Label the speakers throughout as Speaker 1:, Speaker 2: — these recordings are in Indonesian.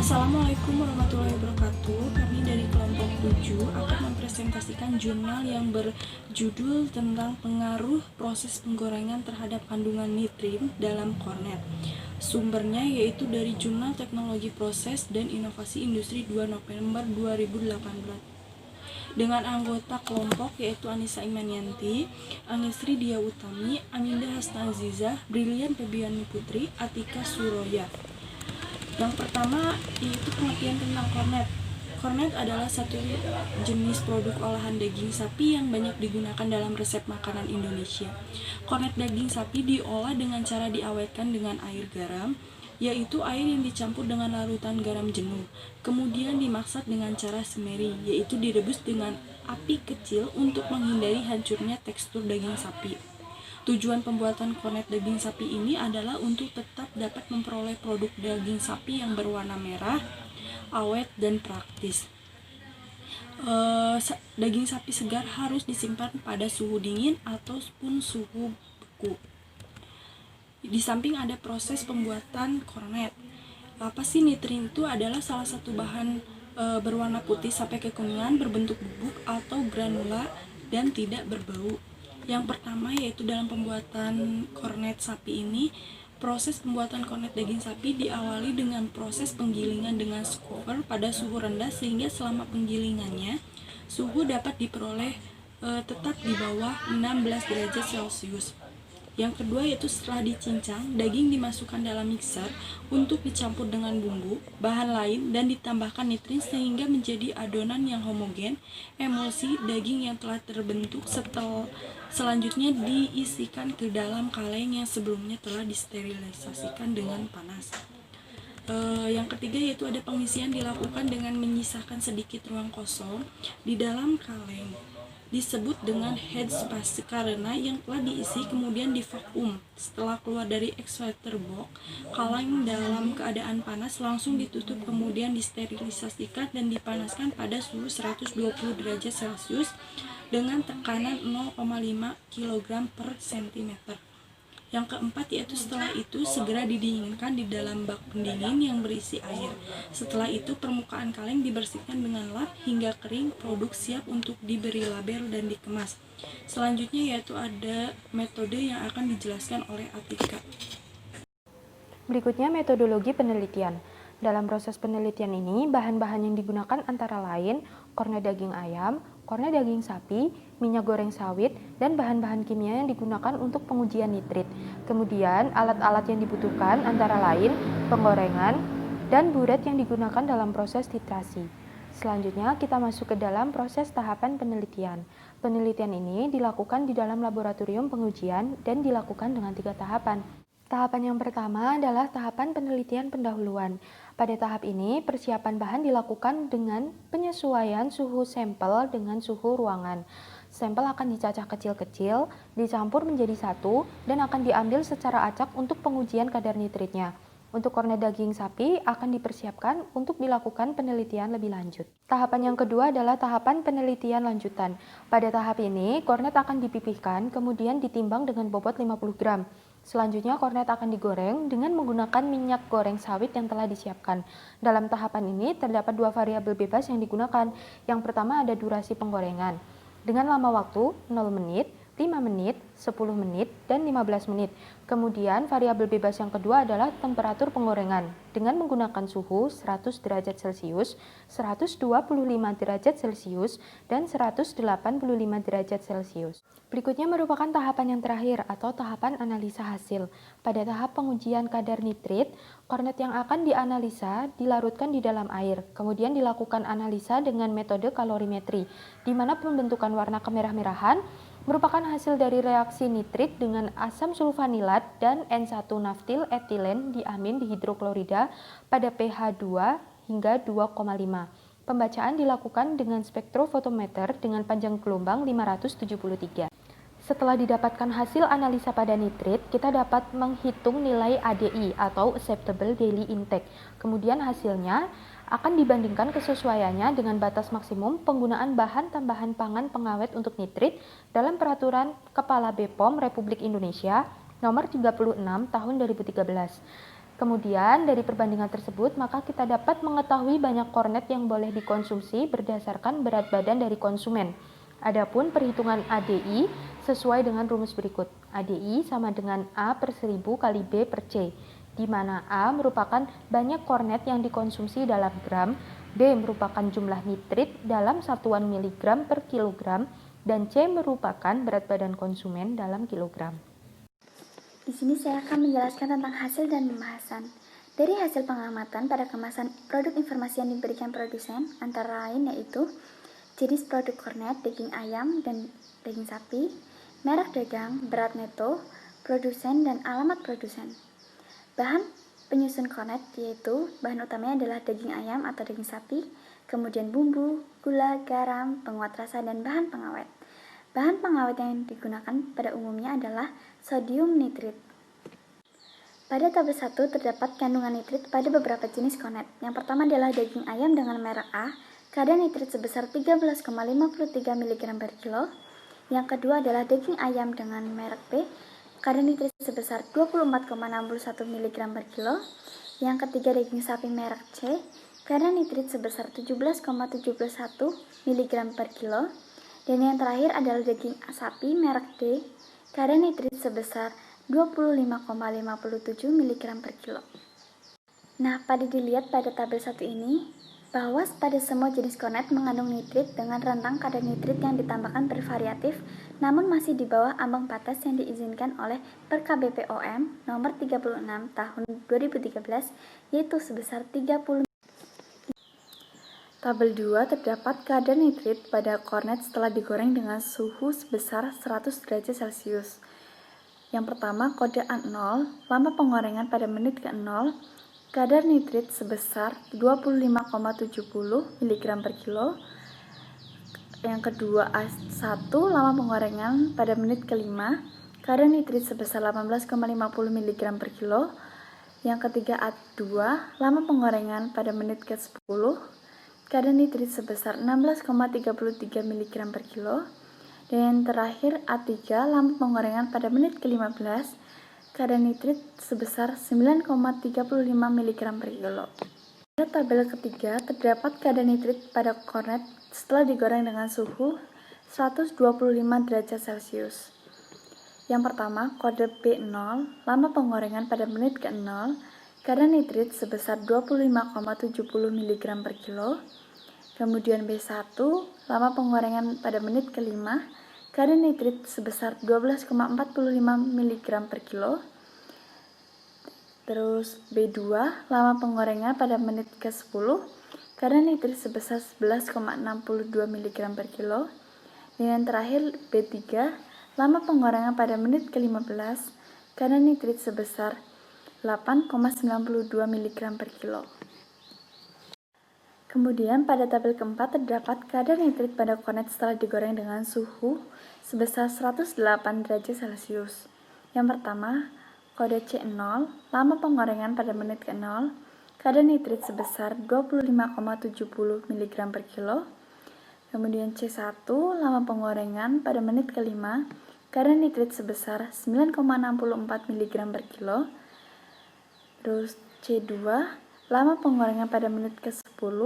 Speaker 1: Assalamualaikum warahmatullahi wabarakatuh. Kami dari kelompok 7 akan mempresentasikan jurnal yang berjudul tentang pengaruh proses penggorengan terhadap kandungan nitrit dalam kornet. Sumbernya yaitu dari Jurnal Teknologi Proses dan Inovasi Industri 2 November 2018. Dengan anggota kelompok yaitu Anissa Imanianti, Angesri Dia Utami, Aminda Hasnazizah, Brilian Febiani Putri, Atika Suroya. Yang pertama yaitu pengertian tentang kornet. Kornet adalah satu jenis produk olahan daging sapi yang banyak digunakan dalam resep makanan Indonesia. Kornet daging sapi diolah dengan cara diawetkan dengan air garam, yaitu air yang dicampur dengan larutan garam jenuh. Kemudian dimasak dengan cara semeri, yaitu direbus dengan api kecil untuk menghindari hancurnya tekstur daging sapi. Tujuan pembuatan kornet daging sapi ini adalah untuk tetap dapat memperoleh produk daging sapi yang berwarna merah, awet, dan praktis. Daging sapi segar harus disimpan pada suhu dingin ataupun suhu beku. Di samping ada proses pembuatan kornet. Apa sih nitrit itu? Adalah salah satu bahan berwarna putih sampai kekuningan, berbentuk bubuk atau granula, dan tidak berbau. Yang pertama yaitu dalam pembuatan kornet sapi ini, proses pembuatan kornet daging sapi diawali dengan proses penggilingan dengan scooper pada suhu rendah sehingga selama penggilingannya suhu dapat diperoleh tetap di bawah 16 derajat Celcius. Yang kedua yaitu setelah dicincang, daging dimasukkan dalam mixer untuk dicampur dengan bumbu, bahan lain, dan ditambahkan nitrit sehingga menjadi adonan yang homogen. Emulsi daging yang telah terbentuk selanjutnya diisikan ke dalam kaleng yang sebelumnya telah disterilisasikan dengan panas. Yang ketiga yaitu ada pengisian dilakukan dengan menyisakan sedikit ruang kosong di dalam kaleng. Disebut dengan head space karena yang telah diisi kemudian divakum. Setelah keluar dari extractor box, kaleng dalam keadaan panas langsung ditutup kemudian disterilisasikan dan dipanaskan pada suhu 120 derajat Celcius dengan tekanan 0,5 kg per cm. Yang keempat yaitu setelah itu segera didinginkan di dalam bak pendingin yang berisi air. Setelah itu permukaan kaleng dibersihkan dengan lap hingga kering, produk siap untuk diberi label dan dikemas. Selanjutnya yaitu ada metode yang akan dijelaskan oleh Atika.
Speaker 2: Berikutnya metodologi penelitian. Dalam proses penelitian ini, bahan-bahan yang digunakan antara lain kornet daging ayam, kornet daging sapi, minyak goreng sawit, dan bahan-bahan kimia yang digunakan untuk pengujian nitrit. Kemudian, alat-alat yang dibutuhkan antara lain penggorengan dan buret yang digunakan dalam proses titrasi. Selanjutnya, kita masuk ke dalam proses tahapan penelitian. Penelitian ini dilakukan di dalam laboratorium pengujian dan dilakukan dengan 3 tahapan. Tahapan yang pertama adalah tahapan penelitian pendahuluan. Pada tahap ini, persiapan bahan dilakukan dengan penyesuaian suhu sampel dengan suhu ruangan. Sampel akan dicacah kecil-kecil, dicampur menjadi satu, dan akan diambil secara acak untuk pengujian kadar nitritnya. Untuk kornet daging sapi akan dipersiapkan untuk dilakukan penelitian lebih lanjut. Tahapan yang kedua adalah tahapan penelitian lanjutan. Pada tahap ini, kornet akan dipipihkan, kemudian ditimbang dengan bobot 50 gram. Selanjutnya, kornet akan digoreng dengan menggunakan minyak goreng sawit yang telah disiapkan. Dalam tahapan ini, terdapat 2 variabel bebas yang digunakan. Yang pertama ada durasi penggorengan. Dengan lama waktu 0 menit, 5 menit, 10 menit, dan 15 menit. Kemudian, variabel bebas yang kedua adalah temperatur penggorengan. Dengan menggunakan suhu 100 derajat Celcius, 125 derajat Celcius, dan 185 derajat Celcius. Berikutnya merupakan tahapan yang terakhir atau tahapan analisa hasil. Pada tahap pengujian kadar nitrit, kornet yang akan dianalisa dilarutkan di dalam air. Kemudian dilakukan analisa dengan metode kalorimetri, di mana pembentukan warna kemerah-merahan merupakan hasil dari reaksi nitrit dengan asam sulfanilat dan N1-naftil etilen diamin dihidroklorida pada pH 2 hingga 2,5. Pembacaan dilakukan dengan spektrofotometer dengan panjang gelombang 573. Setelah didapatkan hasil analisa pada nitrit, kita dapat menghitung nilai ADI atau Acceptable Daily Intake. Kemudian hasilnya akan dibandingkan kesesuaiannya dengan batas maksimum penggunaan bahan tambahan pangan pengawet untuk nitrit dalam Peraturan Kepala BPOM Republik Indonesia Nomor 36 Tahun 2013. Kemudian, dari perbandingan tersebut, maka kita dapat mengetahui banyak kornet yang boleh dikonsumsi berdasarkan berat badan dari konsumen. Adapun perhitungan ADI sesuai dengan rumus berikut. ADI sama dengan A per 1000 kali B per C, di mana A merupakan banyak kornet yang dikonsumsi dalam gram, B merupakan jumlah nitrit dalam satuan miligram per kilogram, dan C merupakan berat badan konsumen dalam kilogram.
Speaker 3: Di sini saya akan menjelaskan tentang hasil dan pembahasan. Dari hasil pengamatan pada kemasan produk informasi yang diberikan produsen, antara lain yaitu jenis produk kornet, daging ayam, dan daging sapi, merek dagang, berat neto, produsen, dan alamat produsen. Bahan penyusun kornet yaitu bahan utamanya adalah daging ayam atau daging sapi, kemudian bumbu, gula, garam, penguat rasa, dan bahan pengawet. Bahan pengawet yang digunakan pada umumnya adalah sodium nitrit. Pada tabel 1 terdapat kandungan nitrit pada beberapa jenis kornet. Yang pertama adalah daging ayam dengan merek A, kadar nitrit sebesar 13,53 mg per kilo. Yang kedua adalah daging ayam dengan merek B, kadar nitrit sebesar 24,61 mg per kilo. Yang ketiga daging sapi merek C, kadar nitrit sebesar 17,71 mg per kilo. Dan yang terakhir adalah daging sapi merek D, kadar nitrit sebesar 25,57 mg per kilo. Nah, pada dilihat pada tabel 1 ini, bahwa pada semua jenis kornet mengandung nitrit dengan rentang kadar nitrit yang ditambahkan bervariatif, namun masih di bawah ambang batas yang diizinkan oleh Perka BPOM nomor 36 tahun 2013, yaitu sebesar 30. Tabel 2 terdapat kadar nitrit pada kornet setelah digoreng dengan suhu sebesar 100 derajat Celcius. Yang pertama, kode A0, lama penggorengan pada menit ke-0, kadar nitrit sebesar 25,70 mg per kilo. Yang kedua, A1, lama penggorengan pada menit ke-5, kadar nitrit sebesar 18,50 mg per kilo. Yang ketiga, A2, lama penggorengan pada menit ke-10, kadar nitrit sebesar 16,33 mg per kilo. Dan yang terakhir A3, lama penggorengan pada menit ke-15, kadar nitrit sebesar 9,35 mg per kilo. Pada tabel ketiga terdapat kadar nitrit pada kornet setelah digoreng dengan suhu 125 derajat Celcius. Yang pertama, kode B0, lama penggorengan pada menit ke-0, kadar nitrit sebesar 25,70 mg per kilo. Kemudian B1, lama penggorengan pada menit ke-5, kadar nitrit sebesar 12,45 mg per kilo. Terus B2, lama penggorengan pada menit ke-10, kadar nitrit sebesar 11,62 mg per kilo. Dan yang terakhir B3, lama penggorengan pada menit ke-15, kadar nitrit sebesar 8,92 mg per kilo. Kemudian pada tabel keempat terdapat kadar nitrit pada kornet setelah digoreng dengan suhu sebesar 108 derajat Celcius. Yang pertama, kode C0, lama penggorengan pada menit ke-0, kadar nitrit sebesar 25,70 mg per kilo. Kemudian C1, lama penggorengan pada menit ke-5, kadar nitrit sebesar 9,64 mg per kilo. Terus C2, lama penggorengan pada menit ke-10,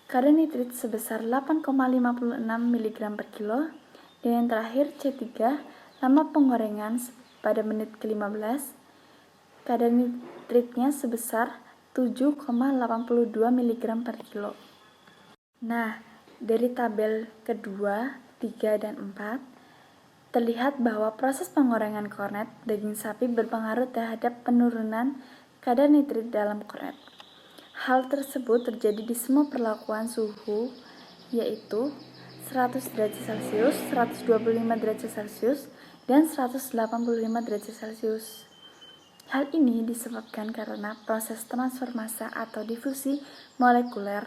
Speaker 3: kadar nitrit sebesar 8,56 mg per kilo. Dan yang terakhir C3, lama penggorengan pada menit ke-15, kadar nitritnya sebesar 7,82 mg per kilo. Nah, dari tabel kedua, 3, dan 4, terlihat bahwa proses penggorengan kornet daging sapi berpengaruh terhadap penurunan kadar nitrit dalam kornet. Hal tersebut terjadi di semua perlakuan suhu, yaitu 100 derajat Celcius, 125 derajat Celcius, dan 185 derajat Celcius. Hal ini disebabkan karena proses transformasi atau difusi molekuler,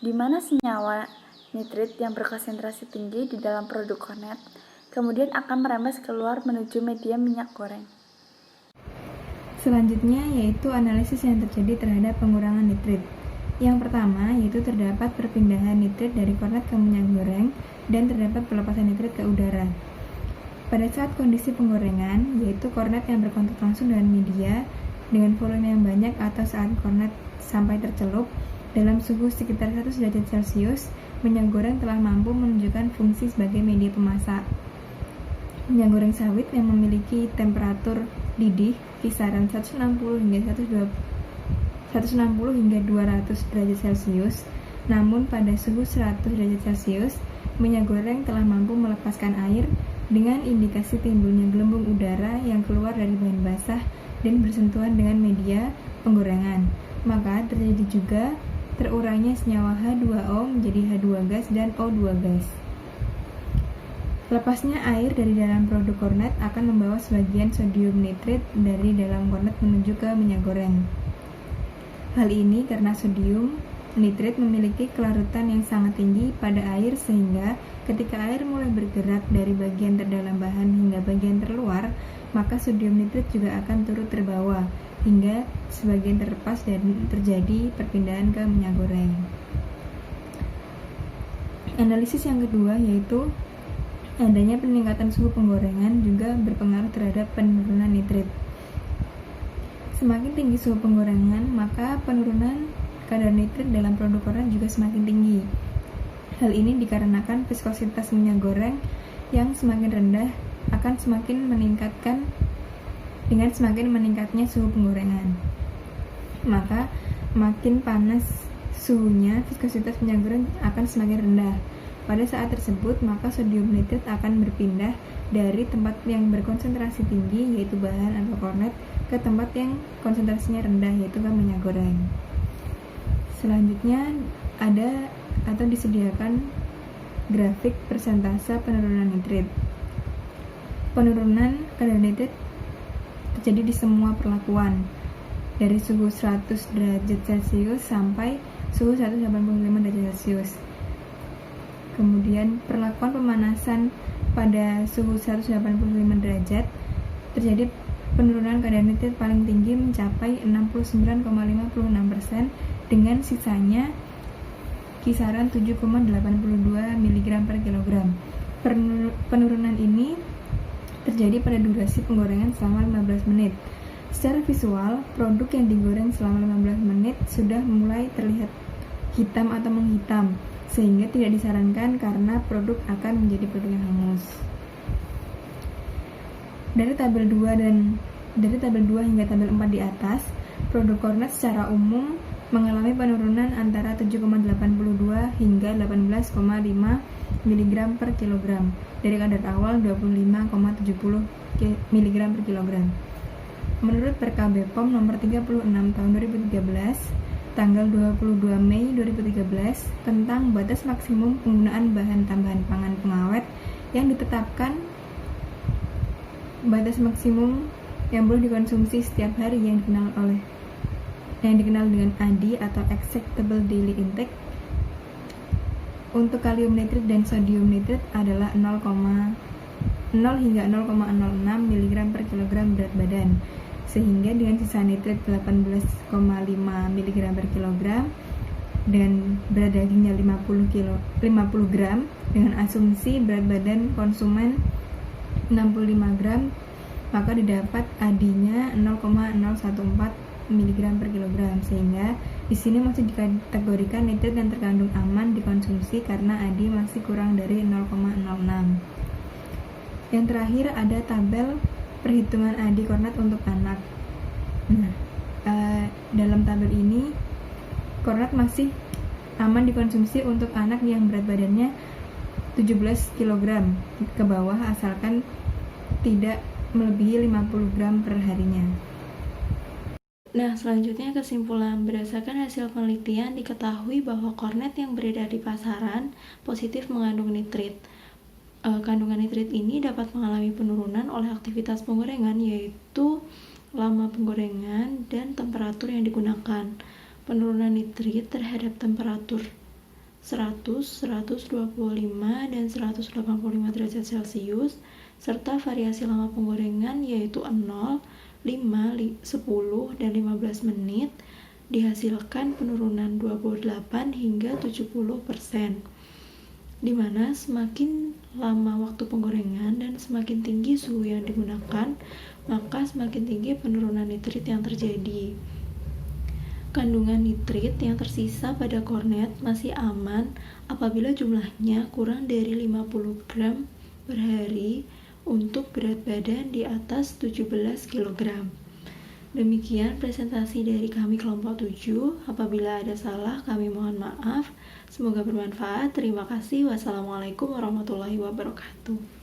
Speaker 3: di mana senyawa nitrit yang berkonsentrasi tinggi di dalam produk kornet kemudian akan merembes keluar menuju media minyak goreng.
Speaker 4: Selanjutnya yaitu analisis yang terjadi terhadap pengurangan nitrit. Yang pertama yaitu terdapat perpindahan nitrit dari kornet ke minyak goreng dan terdapat pelepasan nitrit ke udara. Pada saat kondisi penggorengan, yaitu kornet yang berkontak langsung dengan media, dengan volume yang banyak atau saat kornet sampai tercelup dalam suhu sekitar 100 derajat Celcius, minyak goreng telah mampu menunjukkan fungsi sebagai media pemasak. Minyak goreng sawit yang memiliki temperatur didih kisaran 160 hingga 200 derajat Celcius, namun pada suhu 100 derajat Celcius, minyak goreng telah mampu melepaskan air dengan indikasi timbulnya gelembung udara yang keluar dari bahan basah dan bersentuhan dengan media penggorengan. Maka terjadi juga terurainya senyawa H2O menjadi H2 gas dan O2 gas. Lepasnya air dari dalam produk kornet akan membawa sebagian sodium nitrit dari dalam kornet menuju ke minyak goreng. Hal ini karena sodium nitrit memiliki kelarutan yang sangat tinggi pada air sehingga ketika air mulai bergerak dari bagian terdalam bahan hingga bagian terluar, maka sodium nitrit juga akan turut terbawa hingga sebagian terlepas dan terjadi perpindahan ke minyak goreng. Analisis yang kedua yaitu adanya peningkatan suhu penggorengan juga berpengaruh terhadap penurunan nitrit. Semakin tinggi suhu penggorengan, maka penurunan kadar nitrit dalam produk kornet juga semakin tinggi. Hal ini dikarenakan viskositas minyak goreng yang semakin rendah akan semakin meningkatkan dengan semakin meningkatnya suhu penggorengan. Maka makin panas suhunya, viskositas minyak goreng akan semakin rendah. Pada saat tersebut, maka sodium nitrit akan berpindah dari tempat yang berkonsentrasi tinggi, yaitu bahan atau kornet, ke tempat yang konsentrasinya rendah, yaitu ke minyak goreng. Selanjutnya, ada atau disediakan grafik persentase penurunan nitrit. Penurunan kadar nitrit terjadi di semua perlakuan, dari suhu 100 derajat Celcius sampai suhu 185 derajat Celcius. Kemudian perlakuan pemanasan pada suhu 185 derajat terjadi penurunan kadar nitrit paling tinggi mencapai 69,56% dengan sisanya kisaran 7,82 mg per kilogram. Penurunan ini terjadi pada durasi penggorengan selama 15 menit. Secara visual, produk yang digoreng selama 15 menit sudah mulai terlihat hitam atau menghitam, sehingga tidak disarankan karena produk akan menjadi produk yang hangus. Dari tabel 2 hingga tabel 4 di atas, produk kornet secara umum mengalami penurunan antara 7,82 hingga 18,5 mg per kilogram dari kadar awal 25,70 mg per kilogram. Menurut Perka BPOM nomor 36 tahun 2013, tanggal 22 Mei 2013 tentang batas maksimum penggunaan bahan tambahan pangan pengawet yang ditetapkan batas maksimum yang boleh dikonsumsi setiap hari yang dikenal dengan ADI atau Acceptable Daily Intake untuk kalium nitrit dan sodium nitrit adalah 0 hingga 0,06 mg per kilogram berat badan, sehingga dengan sisa nitrit 18,5 mg per kilogram dan berat dagingnya 50 gram dengan asumsi berat badan konsumen 65 gram, maka didapat ADI-nya 0,014 mg per kilogram, sehingga di sini masih dikategorikan nitrit yang terkandung aman dikonsumsi karena ADI masih kurang dari 0,06. Yang terakhir ada tabel perhitungan ADI kornet untuk anak. Nah, dalam tabel ini kornet masih aman dikonsumsi untuk anak yang berat badannya 17 kg ke bawah asalkan tidak melebihi 50 gram per harinya.
Speaker 1: Nah, selanjutnya kesimpulan. Berdasarkan hasil penelitian diketahui bahwa kornet yang beredar di pasaran positif mengandung nitrit. Kandungan nitrit ini dapat mengalami penurunan oleh aktivitas penggorengan, yaitu lama penggorengan dan temperatur yang digunakan. Penurunan nitrit terhadap temperatur 100, 125, dan 185 derajat Celcius, serta variasi lama penggorengan yaitu 0, 5, 10, dan 15 menit, dihasilkan penurunan 28 hingga 70%. Di mana semakin lama waktu penggorengan dan semakin tinggi suhu yang digunakan,
Speaker 5: maka semakin tinggi penurunan nitrit yang terjadi. Kandungan nitrit yang tersisa pada kornet masih aman apabila jumlahnya kurang dari 50 gram per hari untuk berat badan di atas 17 kg. Demikian presentasi dari kami kelompok 7. Apabila ada salah, kami mohon maaf. Semoga bermanfaat. Terima kasih. Wassalamualaikum warahmatullahi wabarakatuh.